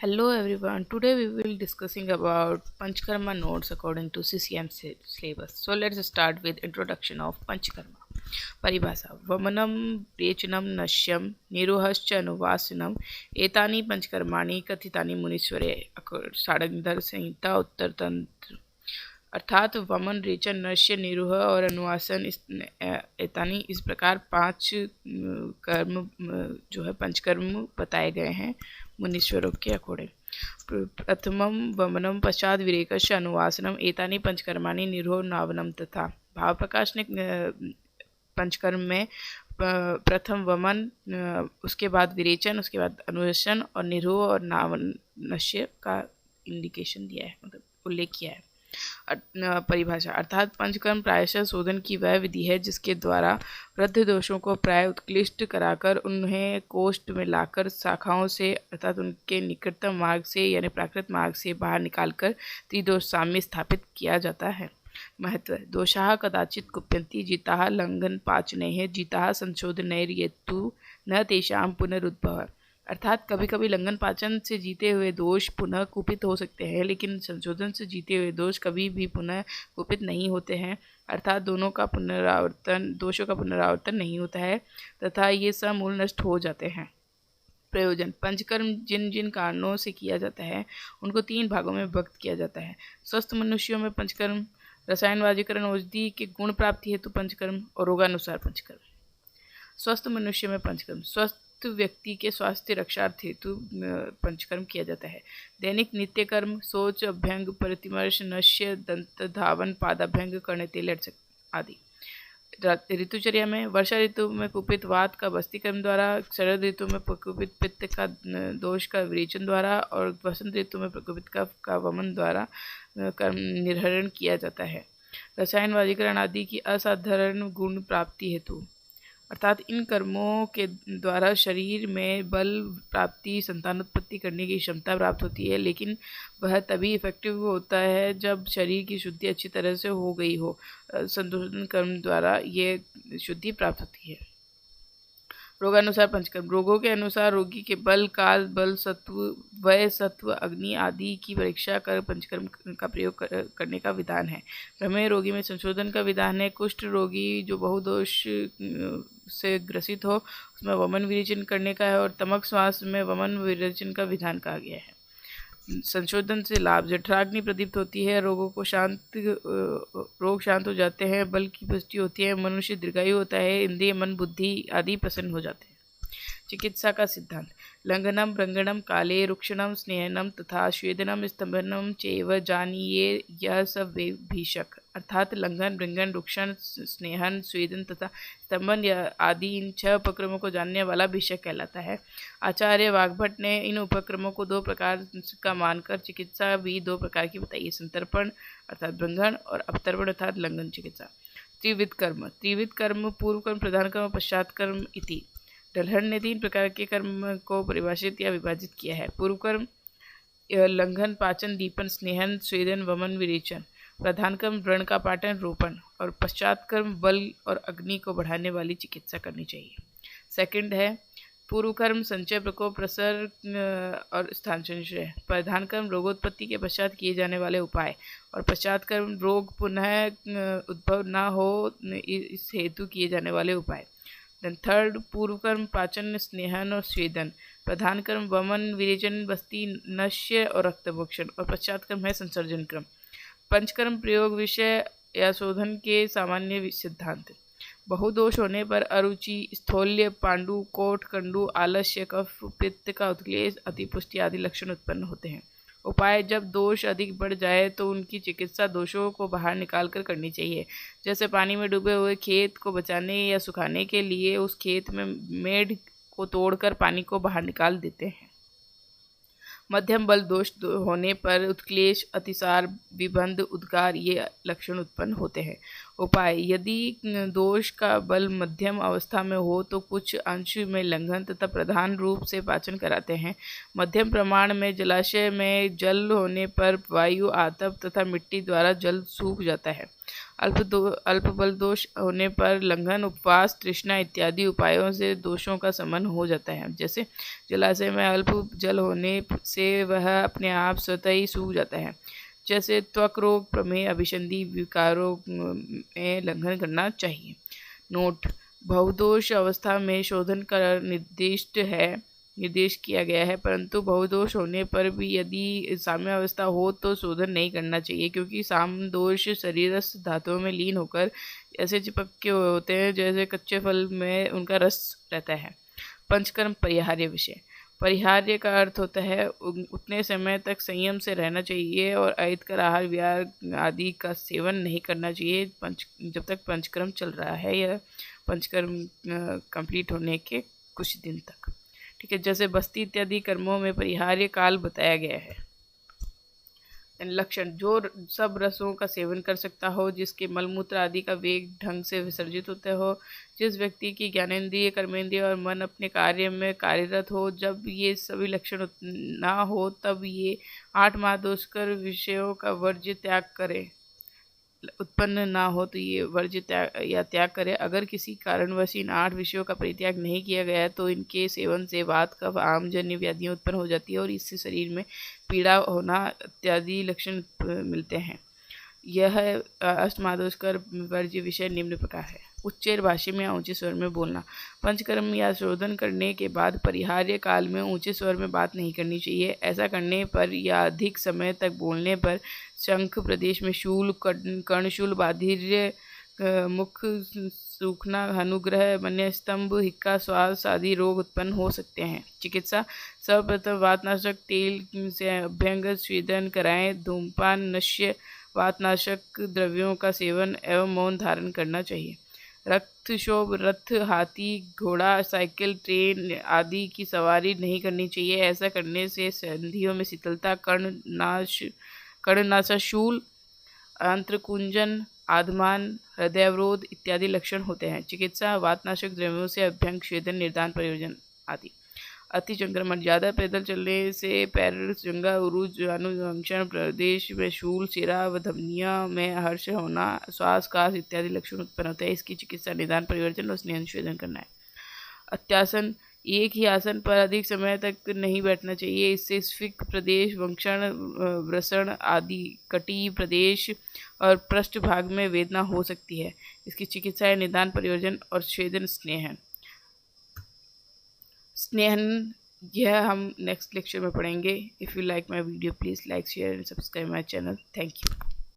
Hello everyone. Today we will discussing about Panchkarma notes according to CCM syllabus. So let's start with introduction of Panchkarma. परिभाषा वमनम रेचनम नश्यम निरोहश्च अनुवासनम एतानि पंचकर्माणि कथितानि मुनीश्वरे षाडंगर संहिता उत्तर तंत्र। अर्थात वमन रेचन नश्य निरोह और अनुवासन एतानी इस प्रकार पांच कर्म जो है पंचकर्म बताए गए हैं मुनीश्वरों के अकॉर्डिंग। प्रथमम वमनम पश्चात विरेकश अनुवासनम एतानी पंचकर्माणि निरोह नावनम तथा। भाव प्रकाश ने पंचकर्म में प्रथम वमन, उसके बाद विरेचन, उसके बाद अनुवासन और निरोह और नावन नश्य का इंडिकेशन दिया है, मतलब उल्लेख किया है। परिभाषा अर्थात पंचकर्म प्रायशः शोधन की वह विधि है जिसके द्वारा वृद्ध दोषों को प्राय उत्कृष्ट कराकर उन्हें कोष्ठ में लाकर शाखाओं से अर्थात उनके निकटतम मार्ग से यानी प्राकृत मार्ग से बाहर निकालकर त्रिदोष साम्य स्थापित किया जाता है। महत्व दोषाः कदाचित् कुप्यन्ति जिताः लंघन पाचनैः जिताः संशोधनैर्येतु न तेषां पुनरुद्भवः। अर्थात कभी कभी लंघन पाचन से जीते हुए दोष पुनः कुपित हो सकते हैं, लेकिन संशोधन से जीते हुए दोष कभी भी पुनः कुपित नहीं होते हैं। अर्थात दोषों का पुनरावर्तन नहीं होता है तथा ये समूल नष्ट हो जाते हैं। प्रयोजन पंचकर्म जिन जिन कारणों से किया जाता है उनको 3 भागों में विभक्त किया जाता है। स्वस्थ मनुष्यों में पंचकर्म, रसायनवाजीकरण औषधि के गुण प्राप्ति हेतु पंचकर्म और रोगानुसार पंचकर्म। स्वस्थ मनुष्य में पंचकर्म स्वस्थ व्यक्ति के स्वास्थ्य रक्षार्थ हेतु पंचकर्म किया जाता है। दैनिक नित्य कर्म शौच, अभ्यंग, प्रतिमर्श, नश्य, दंत धावन, पादाभ्यंग, कर्णतेल आदि। ऋतुचर्या में वर्षा ऋतु में कुपित वात का बस्तीकर्म द्वारा, शरद ऋतु में प्रकुपित पित्त का दोष का विरेचन द्वारा और वसंत ऋतु में प्रकुपित का वमन द्वारा कर्म निर्हरण किया जाता है। रसायनवाजीकरण आदि की असाधारण गुण प्राप्ति हेतु अर्थात इन कर्मों के द्वारा शरीर में बल प्राप्ति, संतानोत्पत्ति करने की क्षमता प्राप्त होती है, लेकिन वह तभी इफेक्टिव होता है जब शरीर की शुद्धि अच्छी तरह से हो गई हो। संशोधन कर्म द्वारा ये शुद्धि प्राप्त होती है। रोगानुसार पंचकर्म रोगों के अनुसार रोगी के बल, काल, बल, सत्व, वय, सत्व, अग्नि आदि की परीक्षा कर पंचकर्म का प्रयोग करने का विधान है। प्रमेह रोगी में संशोधन का विधान है। कुष्ठ रोगी जो बहुदोष से ग्रसित हो उसमें वमन विरेचन करने का है और तमक श्वास में वमन विरेचन का विधान कहा गया है। संशोधन से लाभ जठराग्नि प्रदीप्त होती है, रोग शांत हो जाते हैं, बल की पुष्टि होती है, मनुष्य दीर्घायु होता है, इंद्रिय, मन, बुद्धि आदि प्रसन्न हो जाते हैं। चिकित्सा का सिद्धांत लंघनम, रंगणम, काले, रुक्षणम, स्नेहनम तथा स्वेदनम, स्तंभनम चैव जानीये यह सब भीषक। अर्थात लंघन, रंगन, रुक्षण, स्नेहन, स्वेदन तथा स्तंभन आदि इन 6 उपक्रमों को जानने वाला भीषक कहलाता है। आचार्य वाग्भट ने इन उपक्रमों को 2 प्रकार का मानकर चिकित्सा भी 2 प्रकार की बताई है, संतर्पण अर्थात ब्रंघन और अपतर्पण अर्थात लंघन चिकित्सा। त्रिविध कर्म पूर्व कर्म, प्रधान कर्म, पश्चात कर्म इति। डलहर ने 3 प्रकार के कर्म को परिभाषित या विभाजित किया है। पूर्व कर्म लंघन, पाचन, दीपन, स्नेहन, स्वेदन, वमन, विरेचन। प्रधान कर्म व्रण का पाटन, रोपण और पश्चात कर्म बल और अग्नि को बढ़ाने वाली चिकित्सा करनी चाहिए। सेकंड है पूर्व कर्म संचय, प्रकोप, प्रसर और स्थान संचय। प्रधान कर्म रोगोत्पत्ति के पश्चात किए जाने वाले उपाय और पश्चात कर्म रोग पुनः उद्भव न हो इस हेतु किए जाने वाले उपाय। थर्ड पूर्व कर्म पाचन, स्नेहन और स्वेदन। प्रधान कर्म वमन, विरेचन, बस्ती, नश्य और रक्तभोक्षण और पश्चात कर्म है संसर्जन क्रम। पंचकर्म प्रयोग विषय या शोधन के सामान्य सिद्धांत बहुदोष होने पर अरुचि, स्थौल्य, पांडु, कोट, कंडु, आलस्य, कफ, पित्त का उत्क्लेश, अतिपुष्टि आदि लक्षण उत्पन्न होते हैं। उपाय जब दोष अधिक बढ़ जाए तो उनकी चिकित्सा दोषों को बाहर निकाल कर करनी चाहिए। जैसे पानी में डूबे हुए खेत को बचाने या सुखाने के लिए उस खेत में मेढ़ को तोड़कर पानी को बाहर निकाल देते हैं। मध्यम बल दोष होने पर उत्क्लेश, अतिसार, विबंध, उद्गार ये लक्षण उत्पन्न होते हैं। उपाय यदि दोष का बल मध्यम अवस्था में हो तो कुछ अंश में लंघन तथा प्रधान रूप से पाचन कराते हैं। मध्यम प्रमाण में जलाशय में जल होने पर वायु, आतप तथा मिट्टी द्वारा जल सूख जाता है। अल्प बल दोष होने पर लंघन, उपवास, तृष्णा इत्यादि उपायों से दोषों का शमन हो जाता है। जैसे जलाशय में अल्प जल होने से वह अपने आप स्वतः ही सूख जाता है। जैसे त्वक रोग, प्रमेह, अभिसंधि विकारों में लंघन करना चाहिए। नोट: बहुदोष अवस्था में शोधन का निर्देश किया गया है, परंतु बहुदोष होने पर भी यदि साम्य अवस्था हो तो शोधन नहीं करना चाहिए, क्योंकि सामदोष शरीरस्थ धातुओं में लीन होकर ऐसे चिपके हुए होते हैं जैसे कच्चे फल में उनका रस रहता है। पंचकर्म परिहार्य विषय: परिहार्य का अर्थ होता है उतने समय तक संयम से रहना चाहिए और अहितकर आहार विहार आदि का सेवन नहीं करना चाहिए जब तक पंचकर्म चल रहा है या पंचकर्म कंप्लीट होने के कुछ दिन तक। ठीक है, जैसे बस्ती इत्यादि कर्मों में परिहार्य काल बताया गया है। लक्षण: जो सब रसों का सेवन कर सकता हो, जिसके मलमूत्र आदि का वेग ढंग से विसर्जित होता हो, जिस व्यक्ति की ज्ञानेंद्रिय, कर्मेंद्रिय और मन अपने कार्य में कार्यरत हो। जब ये सभी लक्षण ना हो तब ये 8 महादोषकर विषयों का वर्ज्य त्याग करे। उत्पन्न ना हो तो ये वर्ज्य त्याग करे। अगर किसी कारणवश इन 8 विषयों का परित्याग नहीं किया गया तो इनके सेवन से वात, कफ, आमजन्य व्याधियां उत्पन्न हो जाती है और इससे शरीर में पीड़ा होना इत्यादि लक्षण मिलते हैं। यह अष्टमादोषकर वर्ज्य विषय निम्न प्रकार है। उच्चैर भाषा में या ऊंचे स्वर में बोलना: पंचकर्म या शोधन करने के बाद परिहार्य काल में ऊंचे स्वर में बात नहीं करनी चाहिए। ऐसा करने पर या अधिक समय तक बोलने पर शंख प्रदेश में शूल, कर्णशूल, बाधिर्य, मुख सूखना, अनुग्रह, मन्यस्तंभ, हिक्का, श्वास आदि रोग उत्पन्न हो सकते हैं। चिकित्सा: सर्वप्रथम वातनाशक तेल से अभ्यंग स्वेदन कराएं। धूमपान, नश्य वातनाशक द्रव्यों का सेवन एवं मौन धारण करना चाहिए। रक्तक्षोभ: रथ, हाथी, घोड़ा, साइकिल, ट्रेन आदि की सवारी नहीं करनी चाहिए। ऐसा करने से संधियों में शिथिलता, कर्णनाशाशूल, आंत्रकुंजन, आधमान, हृदयावरोध इत्यादि लक्षण होते हैं। चिकित्सा: वातनाशक द्रव्यों से अभ्यंग, स्वेदन, निर्दान, प्रयोजन आदि। अति संक्रमण: ज़्यादा पैदल चलने से पैर, जंघा, उरुज, अनुवंशन प्रदेश में शूल, सिरा व धमनियों में हर्ष होना, श्वास, कास इत्यादि लक्षण उत्पन्न होते हैं। इसकी चिकित्सा निदान, परिवर्जन और स्नेह स्वेदन करना है। अत्यासन: एक ही आसन पर अधिक समय तक नहीं बैठना चाहिए। इससे स्फिक प्रदेश, वंक्षण, वृषण आदि कटी प्रदेश और पृष्ठ भाग में वेदना हो सकती है। इसकी चिकित्सा है निदान, परिवर्जन और स्वेदन, स्नेहन। स्नेहन यह हम नेक्स्ट लेक्चर में पढ़ेंगे। If you like my video please like, share and subscribe my channel. Thank you.